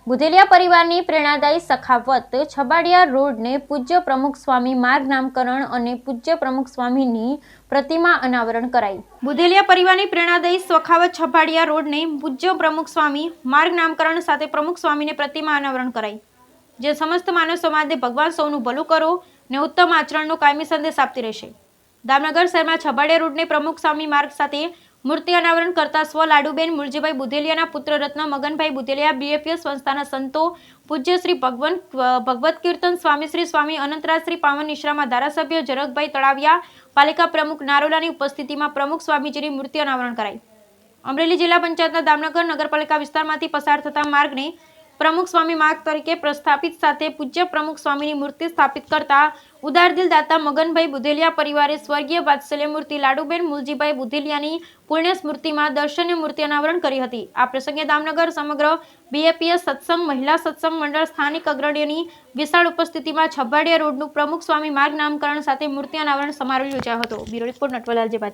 બુધેલિયા પરિવારની પ્રેરણાદાયી સખાવત છબાડિયા રોડને પૂજ્ય પ્રમુખ સ્વામી માર્ગ નામકરણ અને પૂજ્ય પ્રમુખ સ્વામીની પ્રતિમા અનાવરણ કરાઈ। બુધેલિયા પરિવારની પ્રેરણાદાયી સખાવત છબાડિયા રોડને પૂજ્ય પ્રમુખ સ્વામી માર્ગ નામકરણ સાથે પ્રમુખ સ્વામીને પ્રતિમા અનાવરણ કરાઈ, જે સમસ્ત માનવ સમાજને ભગવાન સૌનું ભલું કરો ને ઉત્તમ આચરણનો કાયમી સંદેશ આપતી રહેશે। દામનગર શહેરમાં છબાડિયા રોડને પ્રમુખ સ્વામી માર્ગ સાથે મૂર્તિ અનાવરણ કરતા સ્વ લાડુબેન મુરજીભાઈ બુધેલિયાના પુત્ર રત્ન મગનભાઈ બુધેલિયા બીએપીએસ સંસ્થાના સંતો પૂજ્ય શ્રી ભગવત કીર્તન સ્વામી શ્રી સ્વામી અનંતરાજ શ્રી પાવન નિશ્રામાં ધારાસભ્ય જરગભાઈ તળાવિયા, પાલિકા પ્રમુખ નારોલાની ઉપસ્થિતિમાં પ્રમુખ સ્વામીજીની મૂર્તિ અનાવરણ કરાઈ। અમરેલી જિલ્લા પંચાયતના દામનગર નગરપાલિકા વિસ્તારમાંથી પસાર થતા માર્ગને પ્રમુખ સ્વામી માર્ગ તરીકે પ્રસ્થાપિત સાથે પૂજ્ય પ્રમુખ સ્વામીની મૂર્તિ સ્થાપિત કરતા ઉદારદિલ દાતા મગનભાઈ બુધેલિયા પરિવારે સ્વર્ગીય વાત્સલ્ય મૂર્તિ લાડુબેન મુલજીભાઈ બુધેલિયાની પુણ્ય સ્મૃતિમાં દર્શનીય મૂર્તિ અનાવરણ કરી હતી। આ પ્રસંગે દામનગર સમગ્ર બીએપીએસ સત્સંગ મહિલા સત્સંગ મંડળ સ્થાનિક અગ્રણીઓની વિશાળ ઉપસ્થિતિમાં છબાડિયા રોડનું પ્રમુખ સ્વામી માર્ગ નામકરણ સાથે મૂર્તિ અનાવરણ સમારોહ યોજાયો હતો। Bureau report Natwarlal જેબાતી।